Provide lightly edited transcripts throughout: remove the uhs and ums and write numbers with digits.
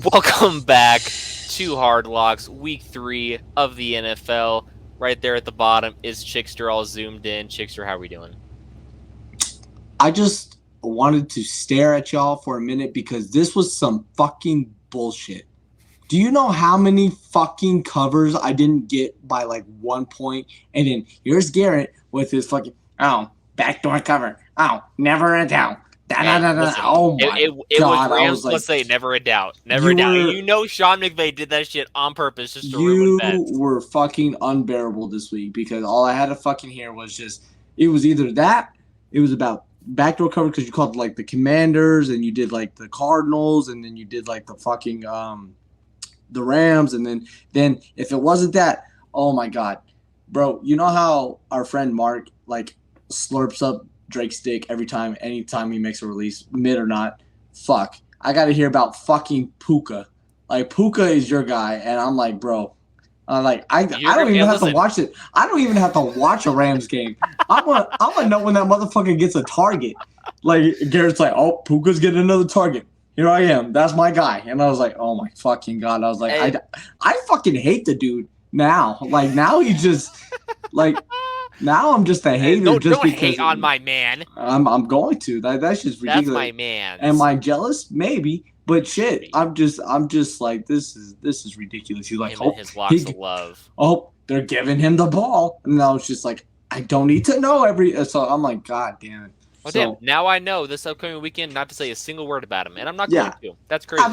Welcome back to Hard Locks, Week 3 of the NFL. Right there at the bottom is Chickster all zoomed in. Chickster, how are we doing? I just wanted to stare at y'all for a minute because this was some fucking bullshit. Do you know how many fucking covers I didn't get by like 1 point? And then here's Garrett with his fucking, backdoor cover. Never a doubt. Listen, Oh my it was God. I Rams. was like, Let's say never a doubt. Never a you doubt. were You know Sean McVay did that shit on purpose just to ruin you bets. were fucking unbearable this week because all I had to fucking hear was just it was either that, it was about backdoor cover because you called like the Commanders and you did like the Cardinals and then you did like the fucking the Rams and then if it wasn't that, oh my God, bro, you know how our friend Mark like slurps up Drake's dick anytime he makes a release, mid or not? Fuck, I got to hear about fucking Puka. Like Puka is your guy, and I'm like, bro. I don't even have to watch it. I don't even have to watch a Rams game. I'm gonna know when that motherfucker gets a target. Like Garrett's like, oh, Puka's getting another target. Here I am. That's my guy. And I was like, oh my fucking God. I was like, I fucking hate the dude now. Like now he just like now I'm just a hater. Don't because hate on my man. I'm going to. That's just ridiculous. That's my man. Am I jealous? Maybe. But shit, I'm just like this is ridiculous. He's like, oh, his locks of love. Oh, they're giving him the ball, and I was just like, I don't need to know So I'm like, God damn it. Oh, damn. Now I know this upcoming weekend not to say a single word about him, and I'm not going to. That's crazy.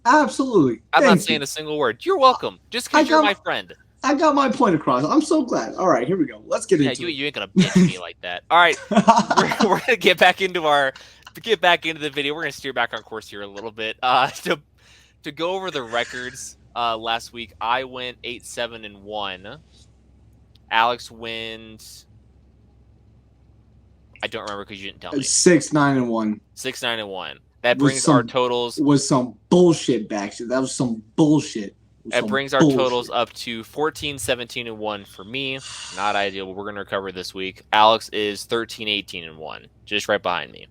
Absolutely. I'm not saying a single word. You're welcome. Just because you're my friend. I got my point across. I'm so glad. All right, here we go. Let's get into it. You ain't gonna bitch me like that. All right, we're gonna get back into the video. We're gonna steer back on course here a little bit. To go over the records. Last week I went 8-7-1. Alex wins. I don't remember because you didn't tell me. 6-9-1. 6-9-1. That brings our totals. Was some bullshit back. That was some bullshit. It brings our totals up to 14-17-1 for me. Not ideal, but we're going to recover this week. Alex is 13-18-1, just right behind me.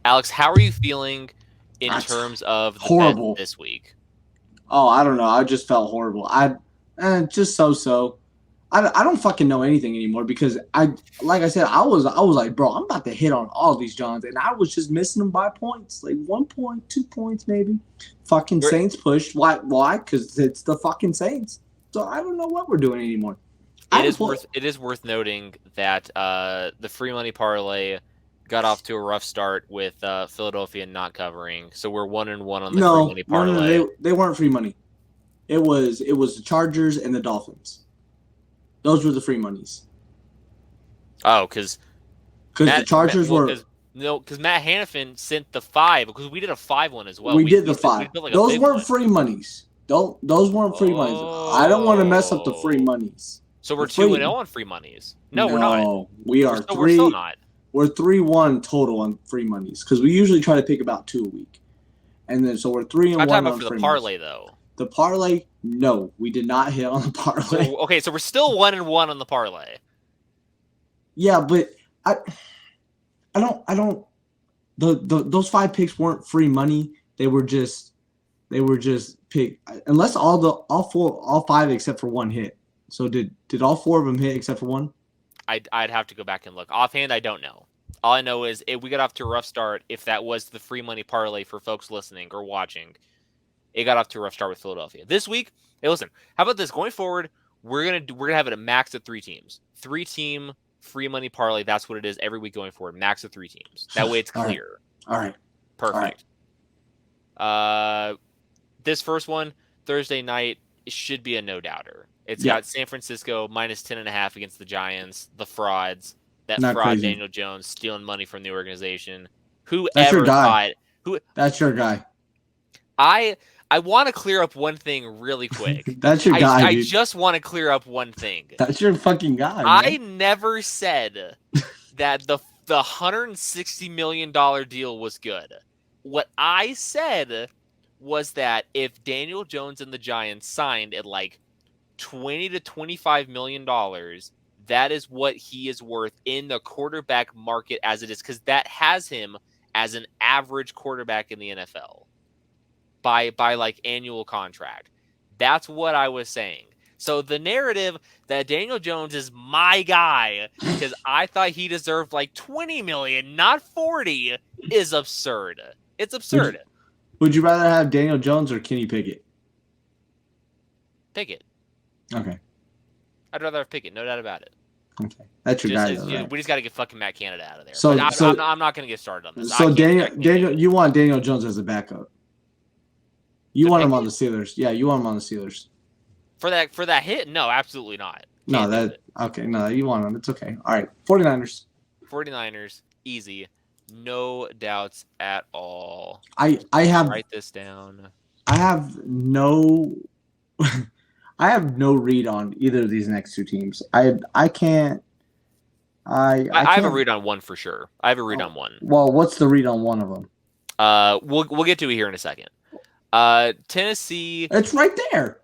Alex, how are you feeling in terms of the bet this week? Oh, I don't know. I just felt horrible. Just so. I don't fucking know anything anymore because like I said, I was like, bro, I'm about to hit on all these Johns, and I was just missing them by points, like 1 point, 2 points maybe. Fucking Saints pushed. Why? Because it's the fucking Saints. So I don't know what we're doing anymore. It is worth noting that the free money parlay got off to a rough start with Philadelphia not covering. So we're 1-1 on the free money parlay. No, they weren't free money. It was the Chargers and the Dolphins. Those were the free monies. Oh, because the Chargers were. No, because Matt Hannafin sent the 5 because we did a 5 as well. We did the 5. Those weren't free monies. Those weren't free monies. I don't want to mess up the free monies. So we're 2-0 on free monies. No, we're not. We are we're still not. We're 3-1 total on free monies because we usually try to pick about 2 a week, and then so we're 3-1. I'm talking about for the parlay though. The parlay, no, we did not hit on the parlay. So we're still 1-1 on the parlay. Yeah, but I don't. Those 5 picks weren't free money. They were just pick unless all 5 except for 1 hit. So did all 4 of them hit except for 1? I'd have to go back and look. Offhand, I don't know. All I know is if we got off to a rough start. If that was the free money parlay for folks listening or watching. It got off to a rough start with Philadelphia. This week, hey, listen, how about this? Going forward, we're gonna have it a max of 3 teams. 3-team free money parlay. That's what it is every week going forward. Max of 3 teams. That way it's clear. All right. Perfect. All right. This first one, Thursday night, it should be a no-doubter. It's got San Francisco minus 10.5 against the Giants, the frauds. That fraud crazy. Daniel Jones stealing money from the organization. Whoever thought That's your guy. I want to clear up one thing really quick. That's your guy, I just want to clear up one thing. That's your fucking guy, man. I never said that the $160 million deal was good. What I said was that if Daniel Jones and the Giants signed at like $20 to $25 million, that is what he is worth in the quarterback market as it is, because that has him as an average quarterback in the NFL. by like annual contract. That's what I was saying. So the narrative that Daniel Jones is my guy because I thought he deserved like 20 million, not 40, is absurd. It's absurd. Would you rather have Daniel Jones or Kenny Pickett? Pickett. Okay. I'd rather have Pickett, no doubt about it. Okay. That's your guy, though, right? We just got to get fucking Matt Canada out of there. So, but I'm not going to get started on this. So Daniel, you want Daniel Jones as a backup? You want him on the Steelers? Yeah, you want him on the Steelers. For that hit? No, absolutely not. Okay. No, you want him. It's okay. All right. 49ers. 49ers, easy. No doubts at all. I have write this down. I have no I have no read on either of these next two teams. I can't I have a read on one for sure. I have a read on one. Well, what's the read on one of them? We'll get to it here in a second. Tennessee. It's right there.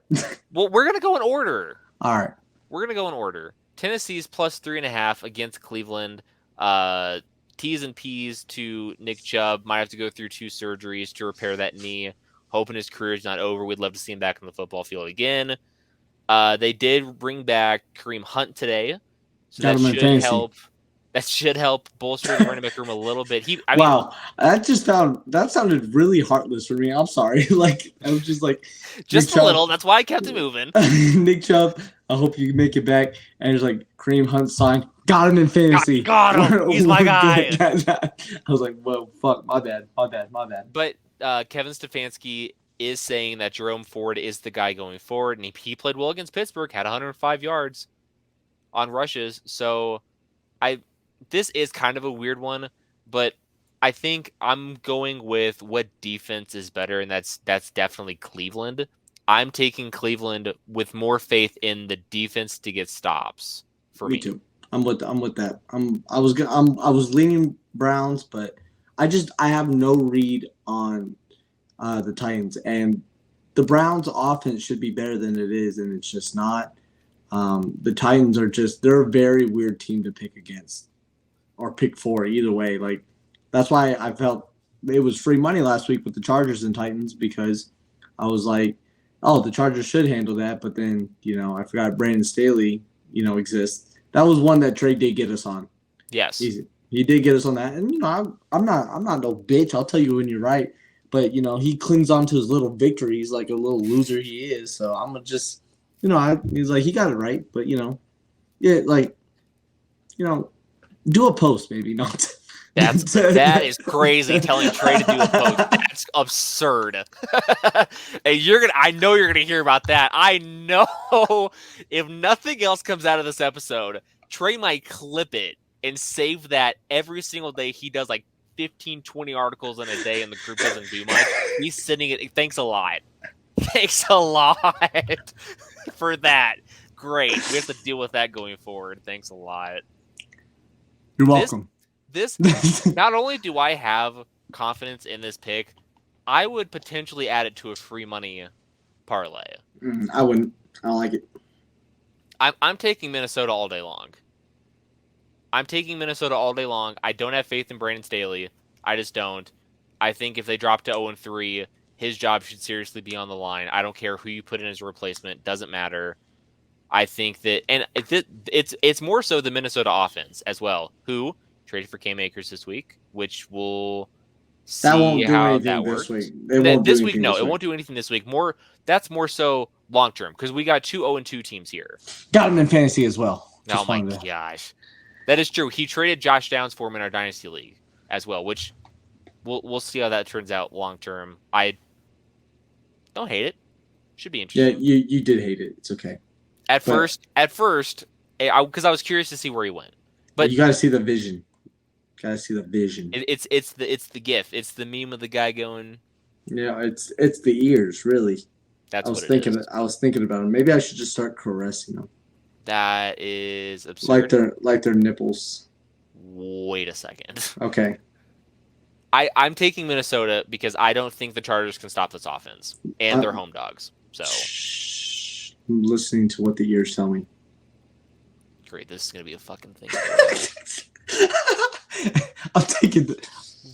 Well, we're gonna go in order. All right. We're gonna go in order. Tennessee's plus 3.5 against Cleveland. T's and P's to Nick Chubb. Might have to go through 2 surgeries to repair that knee. Hoping his career is not over. We'd love to see him back on the football field again. They did bring back Kareem Hunt today, so that should help. That should help bolster the running back room a little bit. That sounded really heartless for me. I'm sorry. I was just like, just a little. That's why I kept it moving. Nick Chubb, I hope you make it back. And it's like Kareem Hunt signed. Got him in fantasy. Got him. He's my guy. I was like, whoa, fuck, my bad. But Kevin Stefanski is saying that Jerome Ford is the guy going forward, and he played well against Pittsburgh, had 105 yards on rushes. So this is kind of a weird one, but I think I'm going with what defense is better, and that's definitely Cleveland. I'm taking Cleveland with more faith in the defense to get stops for me. Me too. I'm with that. I was leaning Browns, but I have no read on the Titans, and the Browns' offense should be better than it is, and it's just not. The Titans they're a very weird team to pick against or pick for either way. Like, that's why I felt it was free money last week with the Chargers and Titans, because I was like, oh, the Chargers should handle that. But then, I forgot Brandon Staley, exists. That was one that Trey did get us on. Yes. He did get us on that. And, I'm not no bitch. I'll tell you when you're right. But, he clings on to his little victories like a little loser he is. So I'm going to just, he's like, he got it right. But, do a post maybe. Not. That is crazy, telling Trey to do a post. That's absurd. And I know you're gonna hear about that. I know if nothing else comes out of this episode, Trey might clip it and save that every single day. He does like 15, 20 articles in a day and the group doesn't do much. He's sending it. Thanks a lot. Thanks a lot for that. Great. We have to deal with that going forward. Thanks a lot. You're welcome. This not only do I have confidence in this pick, I would potentially add it to a free money parlay. I wouldn't. I don't like it. I'm taking Minnesota all day long. I don't have faith in Brandon Staley. I just don't. I think if they drop to 0-3, his job should seriously be on the line. I don't care who you put in as a replacement. Doesn't matter. I think that, and it's more so the Minnesota offense as well, who traded for Cam Akers this week, which we'll see how that works. This week, no, it won't do anything this week. That's more so long term, because we got 2 0-2 teams here. Got him in fantasy as well. Oh my gosh, that is true. He traded Josh Downs for him in our dynasty league as well, which we'll see how that turns out long term. I don't hate it. Should be interesting. Yeah, you did hate it. It's okay. At first, because I was curious to see where he went. But you got to see the vision. It's the gif. It's the meme of the guy going. Yeah, it's the ears, really. That's I was thinking about it. Maybe I should just start caressing them. That is absurd. Like their nipples. Wait a second. Okay. I'm taking Minnesota because I don't think the Chargers can stop this offense, and they're home dogs. So. I'm listening to what the ears tell me. Great, this is gonna be a fucking thing.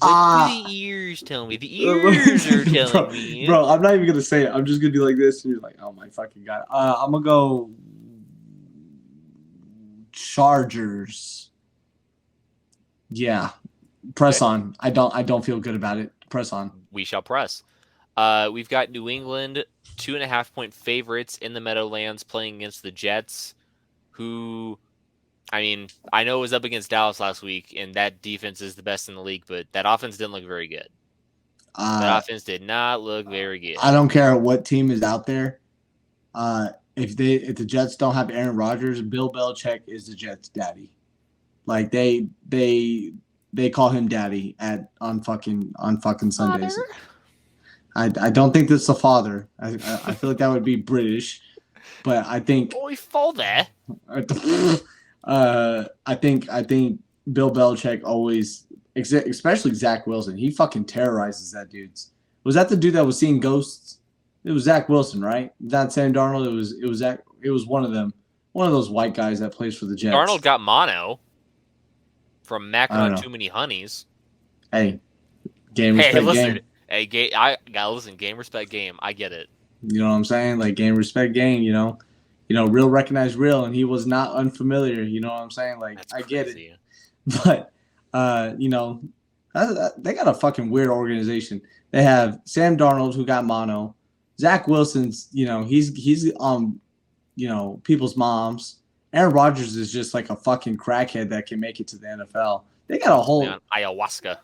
What do the ears tell me? The ears are telling me. Bro, I'm not even gonna say it. I'm just gonna be like this, and you're like, oh my fucking god. I'm gonna go Chargers. Yeah, press Okay. on. I don't feel good about it. Press on. We shall press. We've got New England 2.5-point favorites in the Meadowlands playing against the Jets, who, I mean, I know it was up against Dallas last week, and that defense is the best in the league, but that offense didn't look very good. That offense did not look very good. I don't care what team is out there. If the Jets don't have Aaron Rodgers, Bill Belichick is the Jets' daddy. Like they call him daddy on fucking Sundays. I don't think that's the father. I feel like that would be British, but I think Oh, father. I think Bill Belichick always, especially Zach Wilson, he fucking terrorizes that dudes. Was that the dude that was seeing ghosts? It was Zach Wilson, right? Not Sam Darnold. It was Zach. It was one of them. One of those white guys that plays for the Jets. Darnold got mono from macking on too many honeys. Hey, game respect listen. game. Hey, I gotta listen. Game respect game. I get it. You know what I'm saying? Like game respect game. You know, real recognize real, and he was not unfamiliar. You know what I'm saying? Like That's I crazy. get it, but they got a fucking weird organization. They have Sam Darnold who got mono. Zach Wilson's, he's people's moms. Aaron Rodgers is just like a fucking crackhead that can make it to the NFL. They got a whole ayahuasca.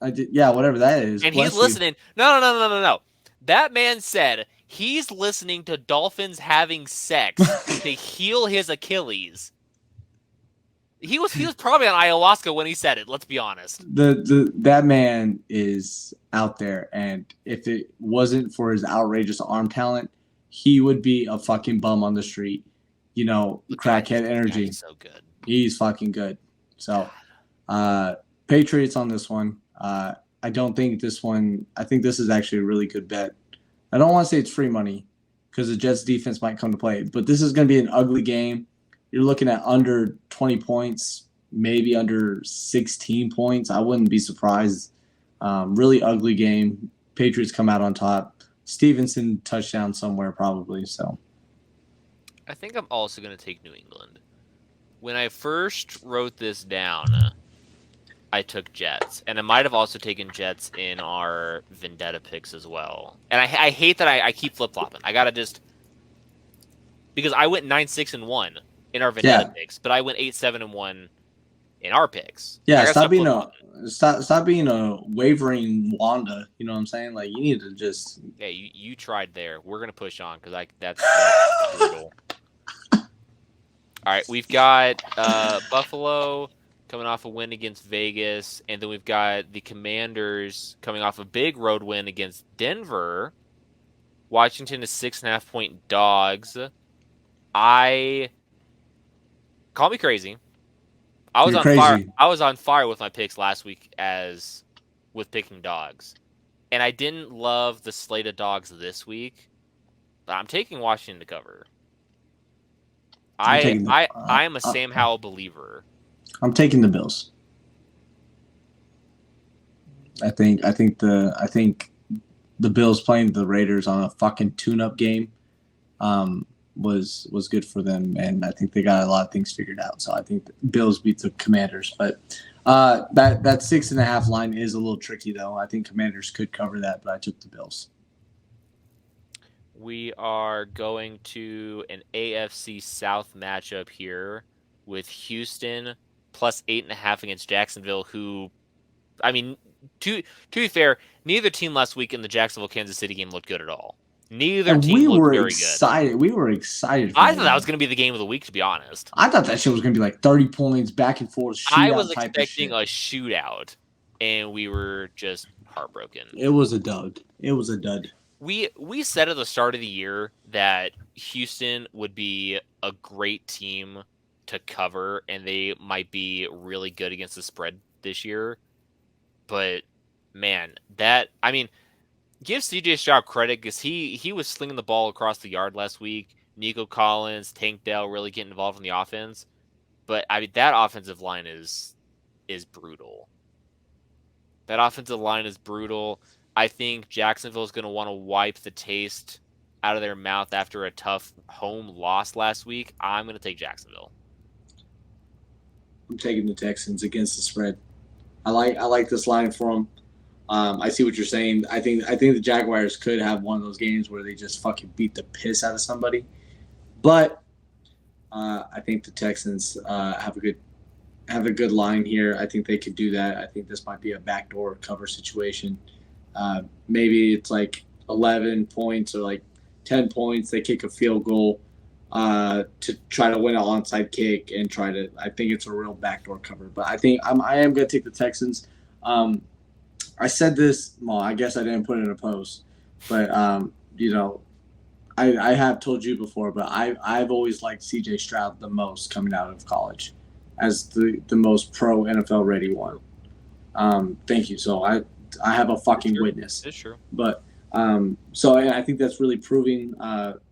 Whatever that is. And he's listening. No. That man said he's listening to dolphins having sex to heal his Achilles. He was probably on ayahuasca when he said it. Let's be honest. That man is out there, and if it wasn't for his outrageous arm talent, he would be a fucking bum on the street. Crackhead energy. He's so good. He's fucking good. So, Patriots on this one. I don't think this one. I think this is actually a really good bet. I don't want to say it's free money because the Jets defense might come to play, but this is going to be an ugly game. You're looking at under 20 points, maybe under 16 points. I wouldn't be surprised. Really ugly game. Patriots come out on top. Stevenson touchdown somewhere probably. So, I think I'm also going to take New England. When I first wrote this down, I took Jets, and I might have also taken Jets in our Vendetta picks as well. And I hate that I keep flip flopping. I gotta just because I went 9-6-1 in our Vendetta picks, but I went 8-7-1 in our picks. Yeah, stop being a wavering Wanda. You know what I'm saying? Like you need to just. Yeah, you tried there. We're gonna push on because that's brutal. All right, we've got Buffalo coming off a win against Vegas, and then we've got the Commanders coming off a big road win against Denver. Washington is 6.5-point dogs. Call me crazy. I was fire. I was on fire with my picks last week with picking dogs, and I didn't love the slate of dogs this week. But I'm taking Washington to cover. I am a Sam Howell believer. I'm taking the Bills. I think the Bills playing the Raiders on a fucking tune-up game was good for them, and I think they got a lot of things figured out. So I think the Bills beat the Commanders, but that 6.5 line is a little tricky though. I think Commanders could cover that, but I took the Bills. We are going to an AFC South matchup here with Houston plus 8.5 against Jacksonville, who, I mean, to be fair, neither team last week in the Jacksonville-Kansas City game looked good at all. Neither team looked very good. We were excited. I thought that was going to be the game of the week, to be honest. I thought that shit was going to be like 30 points, back and forth, shootout. I was expecting a shootout, and we were just heartbroken. It was a dud. We said at the start of the year that Houston would be a great team to cover, and they might be really good against the spread this year. But, man, give C.J. Stroud credit because he was slinging the ball across the yard last week. Nico Collins, Tank Dell really getting involved in the offense. But, that offensive line is brutal. That offensive line is brutal. I think Jacksonville is going to want to wipe the taste out of their mouth after a tough home loss last week. I'm going to take Jacksonville. I'm taking the Texans against the spread. I like this line for them. I see what you're saying. I think the Jaguars could have one of those games where they just fucking beat the piss out of somebody, but I think the Texans have a good line here. I think they could do that. I think this might be a backdoor cover situation. Maybe it's like 11 points or like 10 points. They kick a field goal to try to win an onside kick and try to. I think it's a real backdoor cover. But I am going to take the Texans. I said this. Well, I guess I didn't put it in a post, but I have told you before, but I've always liked C.J. Stroud the most coming out of college, as the most pro NFL ready one. Thank you. So I have a fucking witness. It's true. But so I think that's really proving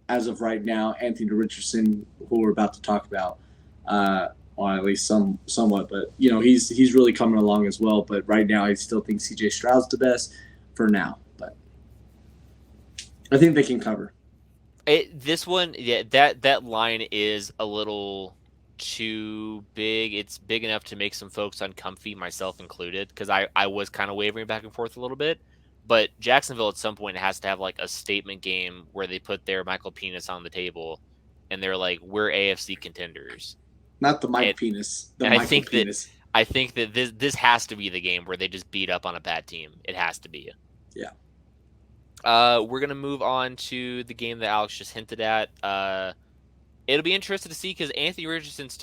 as of right now. Anthony Richardson, who we're about to talk about, or at least somewhat, but he's really coming along as well. But right now, I still think C.J. Stroud's the best for now. But I think they can cover. This one, yeah, that line is a little too big. It's big enough to make some folks uncomfy, myself included, because I was kind of wavering back and forth a little bit. But Jacksonville at some point has to have like a statement game where they put their Michael Penis on the table, and they're like, "We're AFC contenders." Not the Mike Penis. The Michael Penis. I think that this has to be the game where they just beat up on a bad team. It has to be. Yeah. We're gonna move on to the game that Alex just hinted at. It'll be interesting to see because Anthony Richardson's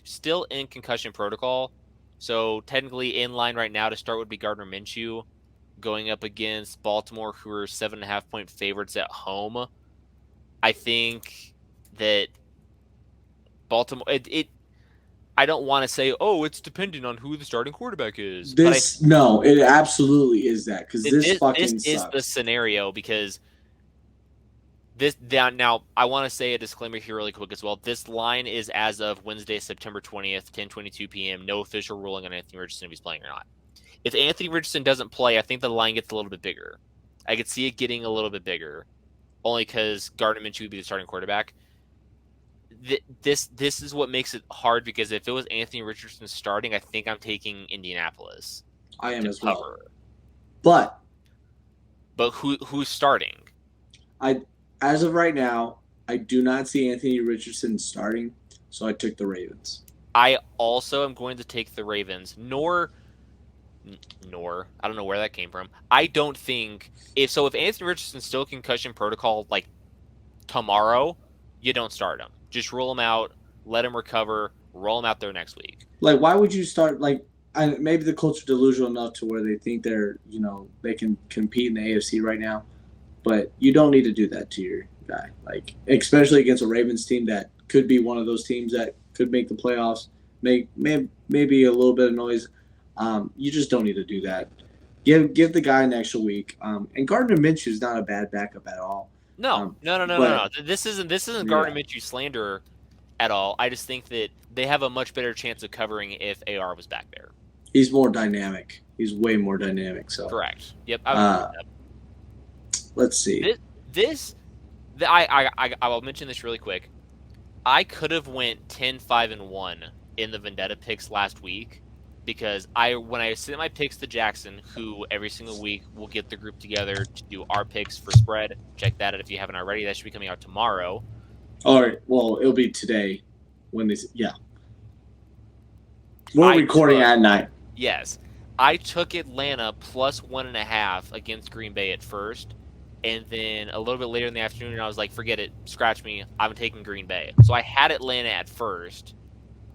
still in concussion protocol, so technically in line right now to start would be Gardner Minshew going up against Baltimore, who are 7.5-point favorites at home. I think that Baltimore. I don't want to say, oh, it's dependent on who the starting quarterback is. It absolutely is that because this fucking sucks. Is the scenario because now I want to say a disclaimer here really quick as well. This line is as of Wednesday, September 20th, 10:22 p.m. No official ruling on Anthony Richardson if he's playing or not. If Anthony Richardson doesn't play, I think the line gets a little bit bigger. I could see it getting a little bit bigger, only because Gardner Minshew would be the starting quarterback. This is what makes it hard because if it was Anthony Richardson starting, I think I'm taking Indianapolis. I am as well. But who's starting? As of right now, I do not see Anthony Richardson starting, so I took the Ravens. I also am going to take the Ravens. Nor I don't know where that came from. I don't think if Anthony Richardson's still concussion protocol like tomorrow, you don't start him. Just roll him out, let him recover, roll him out there next week. Like, why would you start? Like, maybe the Colts are delusional enough to where they think they can compete in the AFC right now, but you don't need to do that to your guy. Like, especially against a Ravens team that could be one of those teams that could make the playoffs, make maybe a little bit of noise. You just don't need to do that. Give the guy an extra week. And Gardner Minshew is not a bad backup at all. No. This isn't Gardner Minshew slander at all. I just think that they have a much better chance of covering if AR was back there. He's more dynamic. He's way more dynamic. So correct. Yep. Let's see. I'll mention this really quick. I could have went 10-5-1 in the Vendetta picks last week because when I sent my picks to Jackson, who every single week will get the group together to do our picks for spread. Check that out if you haven't already. That should be coming out tomorrow. All right. Well, it'll be today when this. Yeah. We're recording at night. Yes. I took Atlanta plus 1.5 against Green Bay at first. And then a little bit later in the afternoon, I was like, forget it. Scratch me. I'm taking Green Bay. So I had Atlanta at first.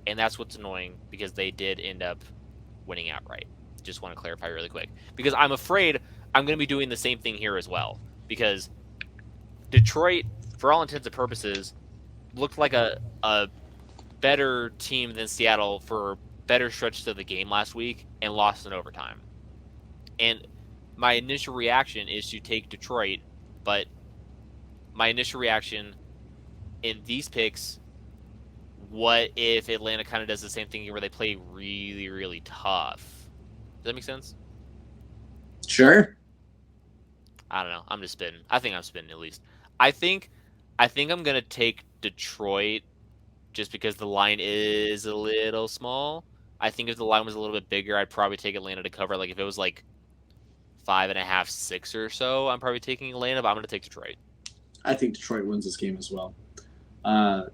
And that's what's annoying because they did end up winning outright. Just want to clarify really quick. Because I'm afraid I'm going to be doing the same thing here as well. Because Detroit, for all intents and purposes, looked like a better team than Seattle for better stretches of the game last week and lost in overtime. And my initial reaction is to take Detroit, but my initial reaction in these picks, what if Atlanta kind of does the same thing where they play really, really tough? Does that make sense? Sure. I don't know. I'm just spinning. I think I'm spinning at least. I think I'm gonna take Detroit just because the line is a little small. I think if the line was a little bit bigger, I'd probably take Atlanta to cover. Like if it was like 5.5, 6 or so, I'm probably taking Atlanta, but I'm gonna take Detroit. I think Detroit wins this game as well. Uh,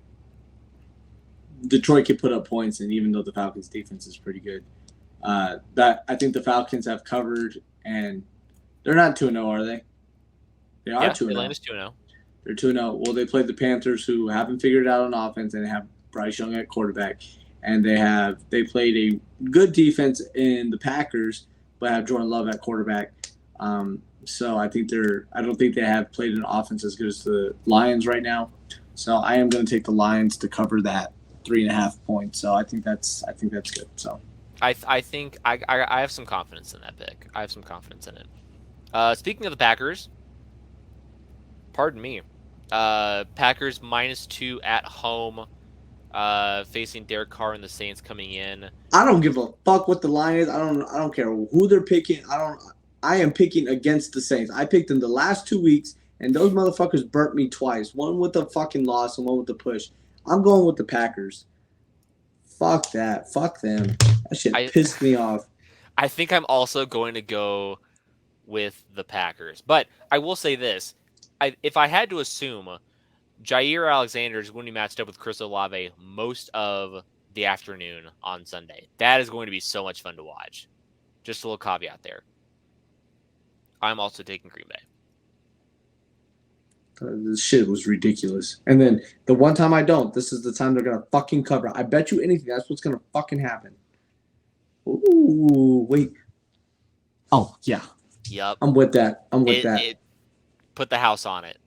Detroit can put up points, and even though the Falcons' defense is pretty good, that I think the Falcons have covered, and they're not 2-0, are they? They are 2-0. Atlanta's 2-0. They're 2-0. Well, they played the Panthers, who haven't figured it out on offense, and they have Bryce Young at quarterback, and they played a good defense in the Packers, but have Jordan Love at quarterback. So I don't think they have played an offense as good as the Lions right now. So I am going to take the Lions to cover that 3.5 points. So I think that's good. So I think I have some confidence in that pick. I have some confidence in it. Speaking of the Packers, pardon me. Packers -2 at home, facing Derek Carr and the Saints coming in. I don't give a fuck what the line is. I don't care who they're picking. I am picking against the Saints. I picked them the last 2 weeks, and those motherfuckers burnt me twice. One with the fucking loss and one with the push. I'm going with the Packers. Fuck that. Fuck them. That shit pissed me off. I think I'm also going to go with the Packers. But I will say this. If I had to assume, Jair Alexander is going to be matched up with Chris Olave most of the afternoon on Sunday. That is going to be so much fun to watch. Just a little caveat there. I'm also taking Green Bay. This shit was ridiculous. And then the one time I don't, this is the time they're going to fucking cover. I bet you anything. That's what's going to fucking happen. Ooh, wait. Oh, yeah. Yep. I'm with that. I'm with that. Put the house on it.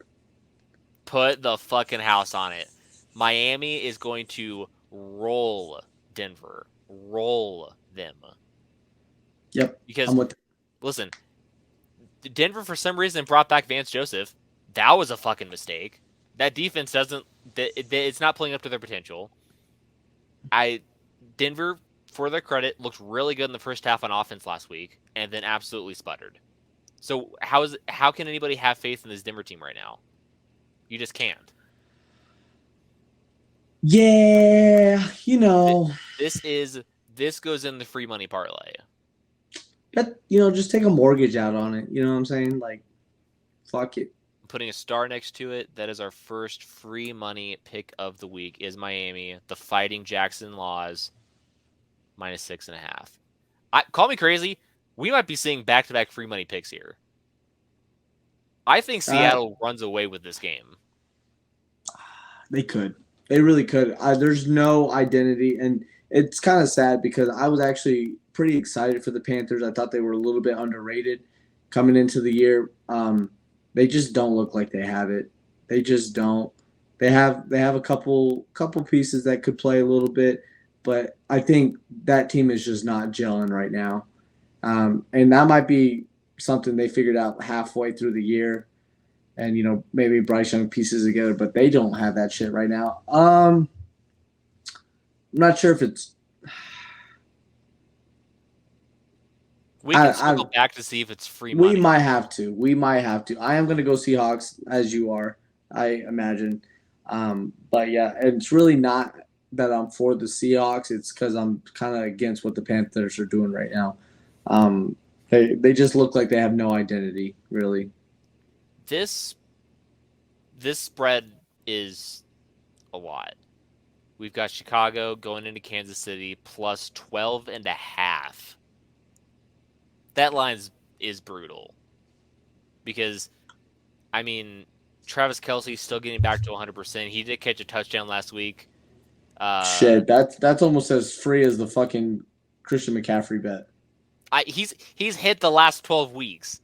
Put the fucking house on it. Miami is going to roll Denver. Roll them. Yep. Because, I'm with listen, Denver for some reason brought back Vance Joseph. That was a fucking mistake. That defense it's not playing up to their potential. Denver, for their credit, looked really good in the first half on offense last week, and then absolutely sputtered. So how can anybody have faith in this Denver team right now? You just can't. Yeah, This goes in the free money parlay. Just take a mortgage out on it. You know what I'm saying? Like, fuck it. Putting a star next to it. That is our first free money pick of the week. Is Miami, the Fighting Jackson Laws, -6.5. Call me crazy. We might be seeing back-to-back free money picks here. I think Seattle runs away with this game. They could. They really could. There's no identity, and it's kind of sad because I was actually pretty excited for the Panthers. I thought they were a little bit underrated coming into the year. They just don't look like they have it. They just don't. They have a couple pieces that could play a little bit, but I think that team is just not gelling right now. And that might be something they figured out halfway through the year. And, maybe Bryce Young pieces together, but they don't have that shit right now. I'm not sure if it's. We can go back to see if it's free money. We might have to. I am going to go Seahawks, as you are, I imagine. But, yeah, it's really not that I'm for the Seahawks. It's because I'm kind of against what the Panthers are doing right now. They just look like they have no identity, really. This spread is a lot. We've got Chicago going into Kansas City plus 12.5. That line is brutal. Because, Travis Kelce's still getting back to 100%. He did catch a touchdown last week. Shit, that's almost as free as the fucking Christian McCaffrey bet. He's hit the last 12 weeks.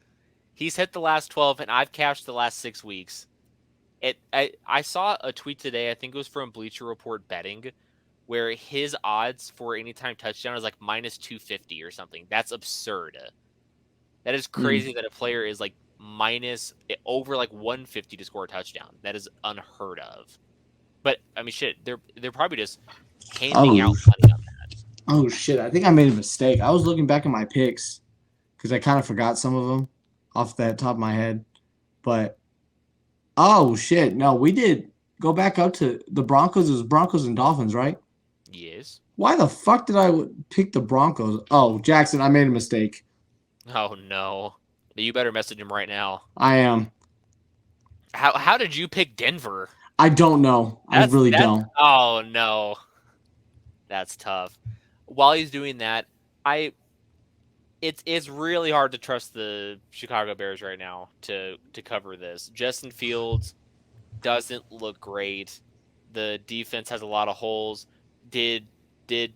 He's hit the last 12, and I've cashed the last 6 weeks. I saw a tweet today, I think it was from Bleacher Report Betting, where his odds for anytime touchdown is like -250 or something. That's absurd. That is crazy that a player is like over like 150 to score a touchdown. That is unheard of. But shit, they're probably just handing out money on that. Oh shit! I think I made a mistake. I was looking back at my picks because I kind of forgot some of them off the top of my head. But oh shit, no, we did go back up to the Broncos. It was Broncos and Dolphins, right? Yes. Why the fuck did I pick the Broncos? Oh, Jackson, I made a mistake. Oh no. You better message him right now. I am. How did you pick Denver? I don't know. I really That's don't. oh no. That's tough. While he's doing that, I it's really hard to trust the Chicago Bears right now to cover this. Justin Fields doesn't look great. The defense has a lot of holes. Did the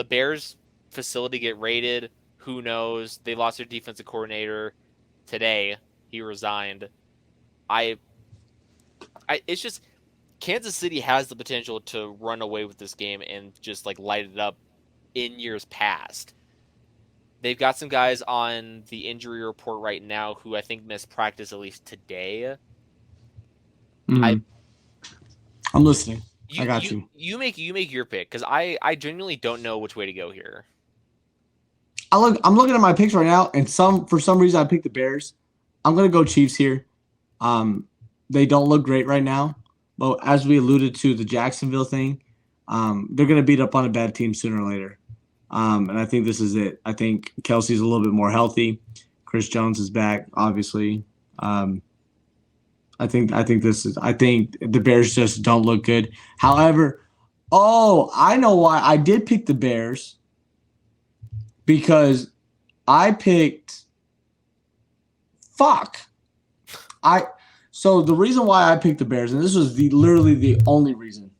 Bears facility get raided? Who knows? They lost their defensive coordinator today. He resigned. I it's just Kansas City has the potential to run away with this game and just like light it up in years past. They've got some guys on the injury report right now who I think missed practice at least today. Mm-hmm. I'm listening. I got you. You make your pick because I genuinely don't know which way to go here. I'm looking at my picks right now, and for some reason I picked the Bears. I'm gonna go Chiefs here. They don't look great right now, but as we alluded to the Jacksonville thing, they're gonna beat up on a bad team sooner or later. And I think this is it. I think Kelsey's a little bit more healthy. Chris Jones is back, obviously. I think the Bears just don't look good. However, I know why I did pick the Bears. Because I picked so the reason why I picked the Bears, and this was literally the only reason.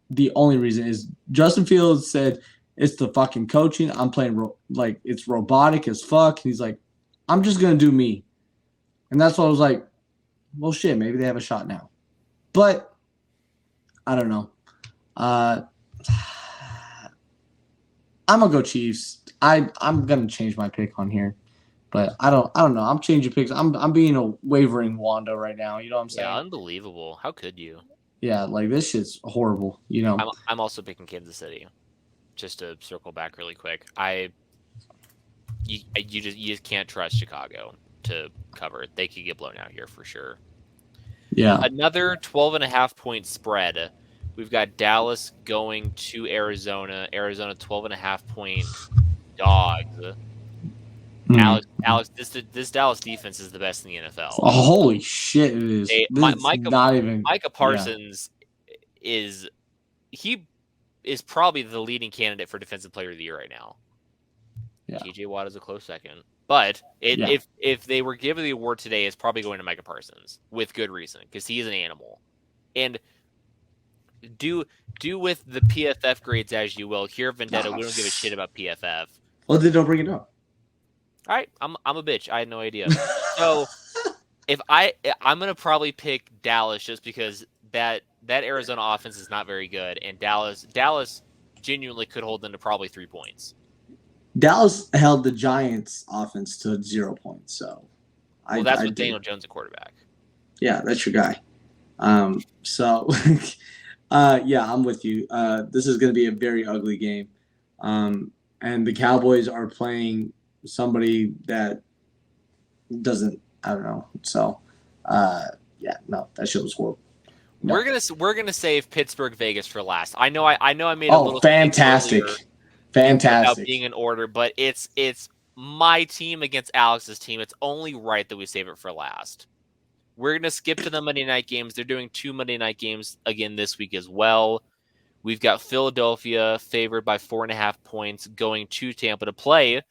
The only reason is Justin Fields said it's the fucking coaching. I'm playing like it's robotic as fuck. He's like, I'm just gonna do me, and that's why I was like, well, shit, maybe they have a shot now, but I don't know. I'm gonna go Chiefs. I'm gonna change my pick on here, but I don't know. I'm changing picks. I'm being a wavering Wanda right now. You know what I'm saying? Yeah, unbelievable. How could you? Yeah, like this shit's horrible. You know. I'm also picking Kansas City. Just to circle back really quick, you just can't trust Chicago to cover it. They could get blown out here for sure. Yeah. Another 12.5 point spread. We've got Dallas going to Arizona. Arizona 12.5 point dogs. Alex, this Dallas defense is the best in the NFL. Oh, holy shit, it is. Micah Parsons is probably the leading candidate for Defensive Player of the Year right now. Yeah. TJ Watt is a close second. But if they were given the award today, it's probably going to Micah Parsons with good reason because he is an animal. And do with the PFF grades as you will. Here, Vendetta, we don't give a shit about PFF. Well, they don't bring it up. All right, I'm a bitch. I had no idea. So I'm gonna probably pick Dallas just because that Arizona offense is not very good, and Dallas genuinely could hold them to probably 3 points. Dallas held the Giants offense to 0 points, so that's with Daniel Jones at quarterback. Yeah, that's your guy. Yeah, I'm with you. This is going to be a very ugly game. And the Cowboys are playing somebody that doesn't, I don't know. So, that shit was horrible. No. We're gonna save Pittsburgh Vegas for last. I know I made a little fantastic about being in order, but it's my team against Alex's team. It's only right that we save it for last. We're going to skip to the Monday night games. They're doing 2 Monday night games again this week as well. We've got Philadelphia favored by 4.5 points going to Tampa to play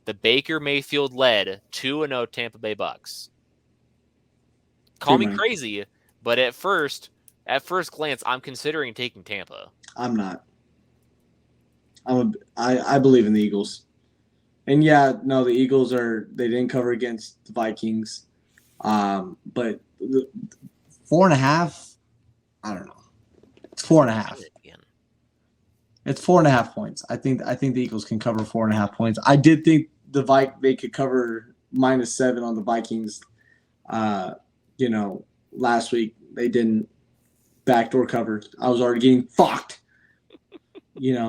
the Baker Mayfield-led 2-0 Tampa Bay Bucks. Call me crazy, but at first glance, I'm considering taking Tampa. I'm not. I believe in the Eagles. And the Eagles they didn't cover against the Vikings. But 4.5, I don't know. It's 4.5. It's 4.5 points. I think the Eagles can cover 4.5 points. I did think they could cover -7 on the Vikings. Last week they didn't backdoor cover. I was already getting fucked.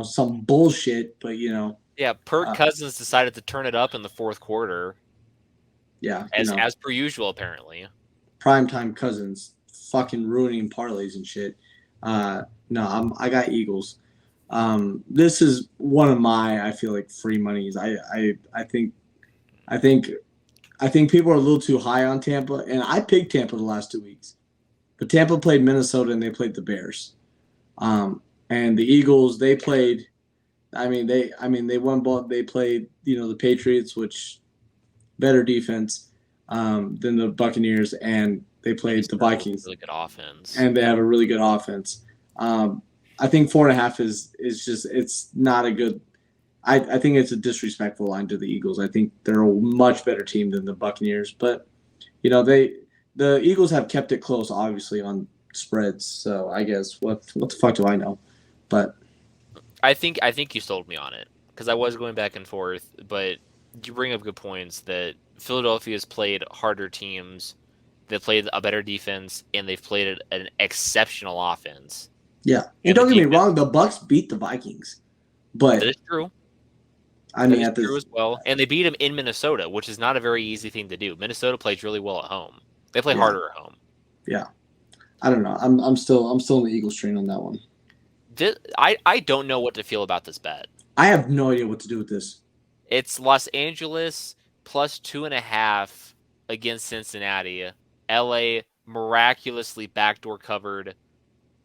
Some bullshit, but Yeah, Cousins decided to turn it up in the fourth quarter, Yeah, as per usual, apparently. primetime Cousins fucking ruining parlays and shit. No, I got Eagles. This is one of my, I feel like, free monies. I think people are a little too high on Tampa, and I picked Tampa the last 2 weeks. But Tampa played Minnesota and they played the Bears. And the Eagles, they played. They won both. They played, the Patriots, which better defense than the Buccaneers, and they played the Vikings. Really good offense, and they have a really good offense. I think 4.5 is just, it's not a good. I think it's a disrespectful line to the Eagles. I think they're a much better team than the Buccaneers, but the Eagles have kept it close, obviously, on spreads. So I guess what the fuck do I know? But I think you sold me on it because I was going back and forth, but you bring up good points that Philadelphia's played harder teams, they've played a better defense, and they've played an exceptional offense. Yeah, and don't get me wrong, the Bucks beat the Vikings, but that is true. I mean, that is true as well, and they beat them in Minnesota, which is not a very easy thing to do. Minnesota plays really well at home. They play harder at home. Yeah, I don't know. I'm still in the Eagles train on that one. I don't know what to feel about this bet. I have no idea what to do with this. It's Los Angeles plus 2.5 against Cincinnati. LA miraculously backdoor covered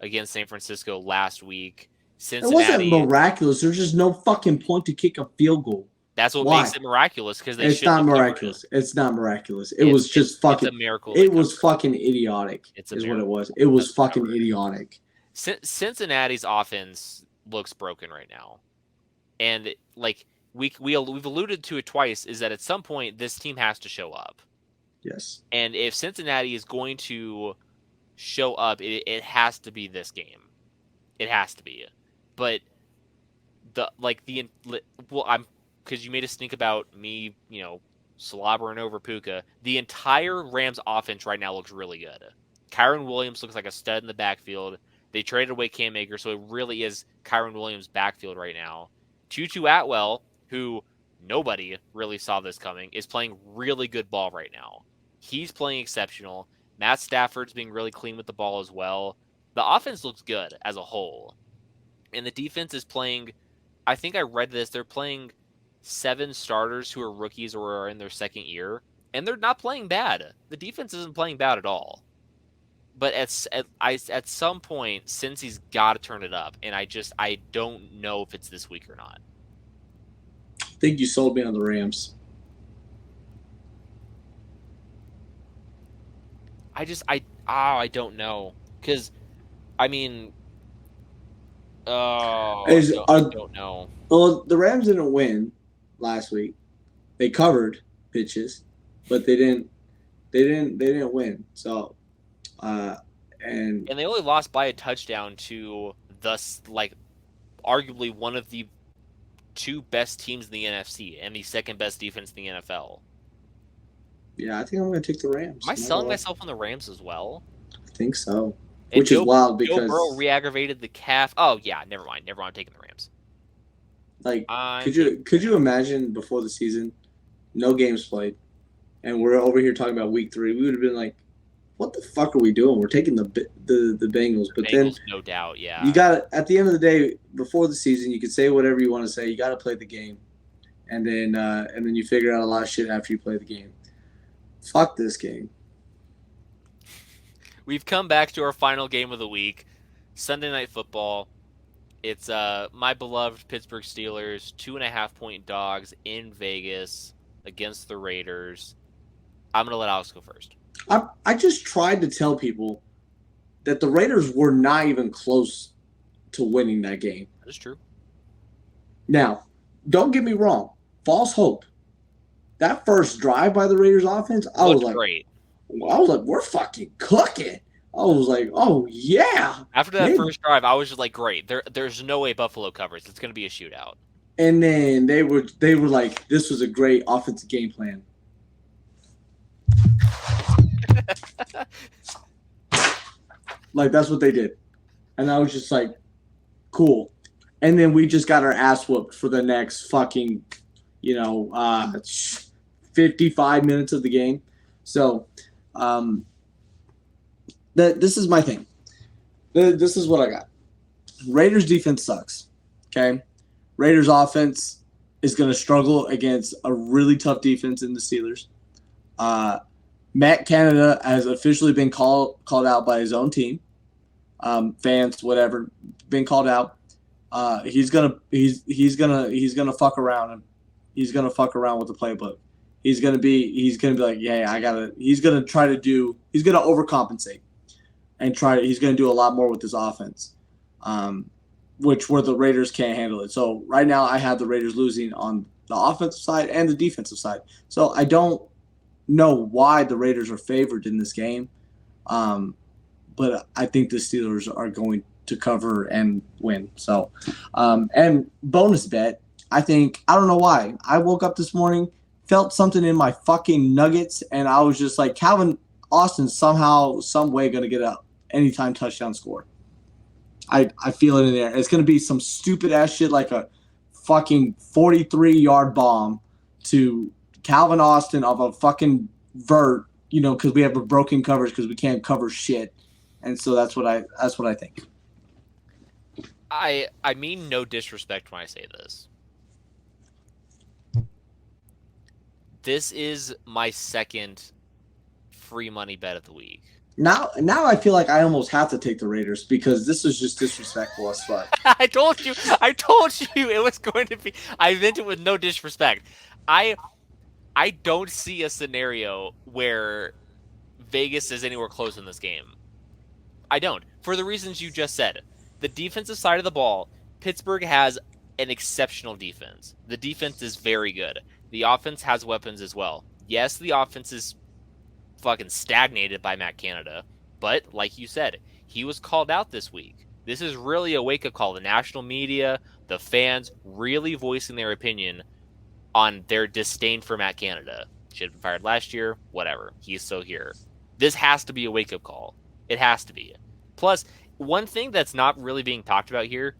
against San Francisco last week. Cincinnati. It wasn't miraculous. There's just no fucking point to kick a field goal. That's what makes it miraculous, because it's not miraculous. It's not miraculous. It was just fucking. It's a miracle. It was fucking idiotic. Is what it was. It was fucking idiotic. Cincinnati's offense looks broken right now, and like we've alluded to it twice, is that at some point this team has to show up. Yes. And if Cincinnati is going to show up, it has to be this game. It has to be. But because you made us think about me, slobbering over Puka. The entire Rams offense right now looks really good. Kyron Williams looks like a stud in the backfield. They traded away Cam Akers, so it really is Kyron Williams' backfield right now. Tutu Atwell, who nobody really saw this coming, is playing really good ball right now. He's playing exceptional. Matt Stafford's being really clean with the ball as well. The offense looks good as a whole. And the defense is playing, I think I read this, they're playing 7 starters who are rookies or are in their second year, and they're not playing bad. The defense isn't playing bad at all. But at some point, Cincy's got to turn it up, and I don't know if it's this week or not. I think you sold me on the Rams. I don't know, because I mean, I don't know. Well, the Rams didn't win last week. They covered pitches, but they didn't win. So, and they only lost by a touchdown to arguably one of the 2 best teams in the NFC and the second best defense in the NFL. Yeah, I think I'm going to take the Rams. Am I selling myself on the Rams as well? I think so. Which is wild because Joe Burrow re-aggravated the calf. Oh yeah, never mind. I'm taking the Rams. Like, could you imagine before the season, no games played, and we're over here talking about week 3? We would have been like, "What the fuck are we doing? We're taking the Bengals." But then, no doubt, yeah. You got at the end of the day, before the season, you can say whatever you want to say. You got to play the game, and then you figure out a lot of shit after you play the game. Fuck this game. We've come back to our final game of the week, Sunday Night Football. It's my beloved Pittsburgh Steelers, 2.5-point dogs in Vegas against the Raiders. I'm going to let Alex go first. I just tried to tell people that the Raiders were not even close to winning that game. That is true. Now, don't get me wrong. False hope. That first drive by the Raiders offense, I was like, great. I was like, we're fucking cooking. I was like, oh, yeah. After that first drive, I was just like, great. There's no way Buffalo covers. It's going to be a shootout. And then they were like, this was a great offensive game plan. Like, that's what they did. And I was just like, cool. and then we just got our ass whooped for the next fucking, 55 minutes of the game. So, um, this is my thing. This is what I got. Raiders defense sucks. Okay, Raiders offense is going to struggle against a really tough defense in the Steelers. Matt Canada has officially been called out by his own team, fans, whatever, been called out. He's gonna fuck around and he's gonna fuck around with the playbook. He's gonna be like, yeah, I gotta. He's gonna overcompensate and he's gonna do a lot more with his offense, which where the Raiders can't handle it. So right now I have the Raiders losing on the offensive side and the defensive side. So I don't know why the Raiders are favored in this game, but I think the Steelers are going to cover and win. So, and bonus bet, I don't know why. I woke up this morning, felt something in my fucking nuggets, and I was just like, Calvin Austin somehow, some way going to get a anytime touchdown score. I feel it in there. It's going to be some stupid ass shit like a fucking 43-yard bomb to Calvin Austin of a fucking vert, because we have a broken coverage because we can't cover shit. And so that's what I think. I mean no disrespect when I say this. This is my second free money bet of the week. Now I feel like I almost have to take the Raiders because this is just disrespectful as fuck. I told you it was going to be. I meant it with no disrespect. I don't see a scenario where Vegas is anywhere close in this game. I don't. For the reasons you just said. The defensive side of the ball, Pittsburgh has an exceptional defense. The defense is very good. The offense has weapons as well. Yes, the offense is fucking stagnated by Matt Canada, but like you said, he was called out this week. This is really a wake-up call. The national media, the fans really voicing their opinion on their disdain for Matt Canada. Should have been fired last year, whatever. He's still here. This has to be a wake-up call. It has to be. Plus, one thing that's not really being talked about here,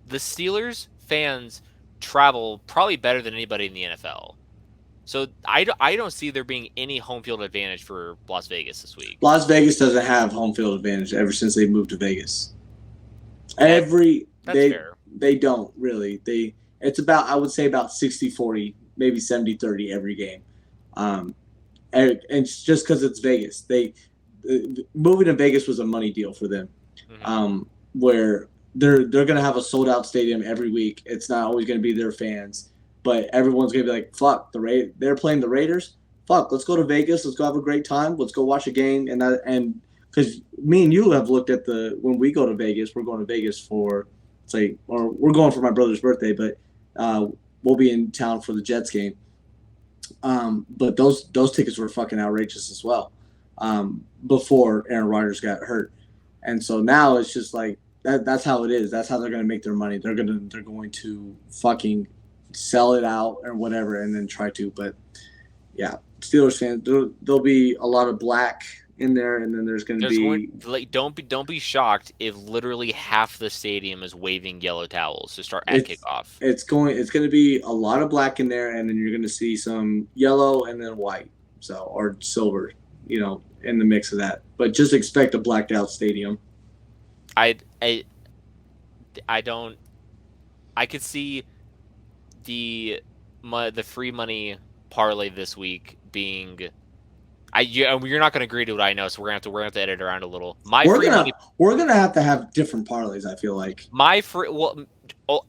the Steelers fans travel probably better than anybody in the NFL. So I don't see there being any home field advantage for Las Vegas this week. Las Vegas doesn't have home field advantage ever since they moved to Vegas. That's fair. They don't really. It's about, I would say, about 60-40, maybe 70-30 every game. And it's just because it's Vegas. Moving to Vegas was a money deal for them, where they're going to have a sold out stadium every week. It's not always going to be their fans, but everyone's going to be like, fuck, they're playing the Raiders. Fuck, let's go to Vegas. Let's go have a great time. Let's go watch a game. And because me and you have looked at when we go to Vegas, we're going to Vegas or we're going for my brother's birthday, but we'll be in town for the Jets game. But those tickets were fucking outrageous as well. Before Aaron Rodgers got hurt. And so now it's just like that's how it is. That's how they're going to make their money. They're going to fucking sell it out or whatever and then try to. But yeah, Steelers fans, there'll be a lot of black in there, and then there's going to be don't be shocked if literally half the stadium is waving yellow towels to start at kickoff. It's going to be a lot of black in there, and then you're going to see some yellow and then white, or silver, in the mix of that. But just expect a blacked out stadium. I could see the free money parlay this week being. You're not going to agree to what I know, so we're gonna have to edit around a little. We're gonna have to have different parlays. I feel like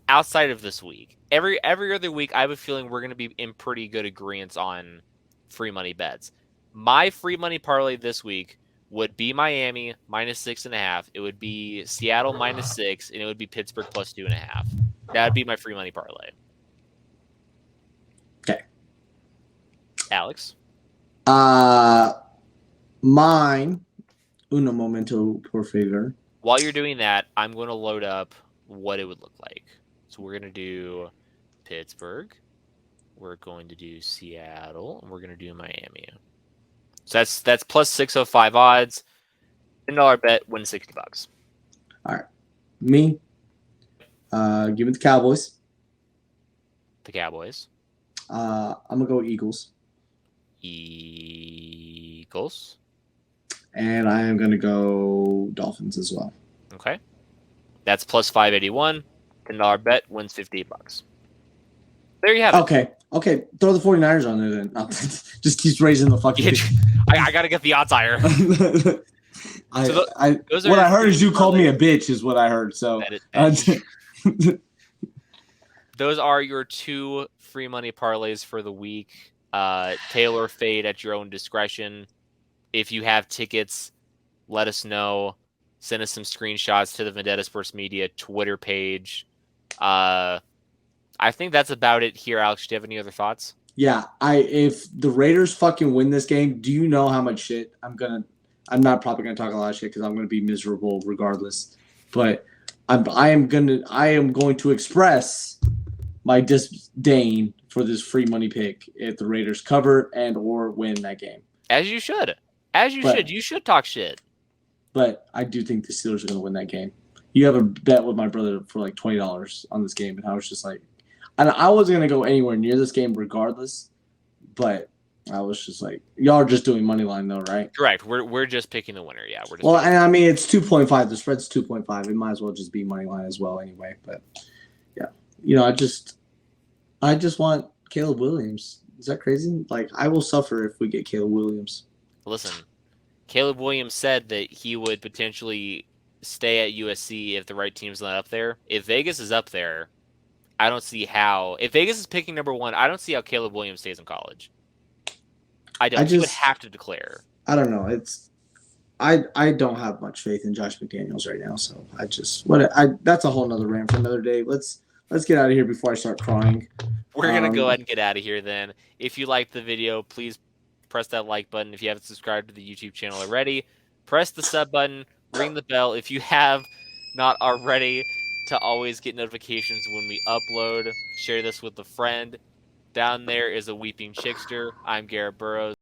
outside of this week, every other week, I have a feeling we're gonna be in pretty good agreement on free money bets. My free money parlay this week would be Miami -6.5. It would be Seattle -6, and it would be Pittsburgh +2.5. That would be my free money parlay. Okay. Alex? Mine, uno momento, por favor. While you're doing that, I'm going to load up what it would look like. So we're going to do Pittsburgh. We're going to do Seattle. And we're going to do Miami. So that's +605 odds. $10 bet, win $60. All right. Me, Give me the Cowboys. The Cowboys. I'm gonna go Eagles, Eagles. and I am gonna go Dolphins as well. Okay. That's plus 581. $10 bet wins $58. There you have it. Okay. Throw the 49ers on there then. Just keeps raising the fucking. I gotta get the odds higher. What I heard is you called me a bitch, is what I heard. So those are your 2 free money parlays for the week. Tailor fade at your own discretion. If you have tickets, let us know. Send us some screenshots to the Vendetta Sports Media Twitter page. I think that's about it here, Alex. Do you have any other thoughts? Yeah, if the Raiders fucking win this game, do you know how much shit I'm not probably gonna talk a lot of shit because I'm gonna be miserable regardless. But I am going to express my disdain for this free money pick if the Raiders cover and or win that game. As you should. You should talk shit. But I do think the Steelers are going to win that game. You have a bet with my brother for like $20 on this game, and I was just like, and I wasn't going to go anywhere near this game regardless, but I was just like, y'all are just doing money line though, right? Correct. We're just picking the winner. Yeah, well, and I mean it's 2.5. The spread's 2.5. It might as well just be money line as well anyway. But yeah, I just want Caleb Williams. Is that crazy? Like I will suffer if we get Caleb Williams. Listen. Caleb Williams said that he would potentially stay at USC if the right team's not up there. If Vegas is up there, I don't see how. If Vegas is picking number 1, I don't see how Caleb Williams stays in college. I don't. He would have to declare. I don't know. I don't have much faith in Josh McDaniels right now, so that's a whole nother rant for another day. Let's get out of here before I start crying. We're gonna go ahead and get out of here then. If you liked the video, please press that like button. If you haven't subscribed to the YouTube channel already, press the sub button, ring the bell if you have not already to always get notifications when we upload. Share this with a friend. Down there is a weeping chickster. I'm Garrett Burrows.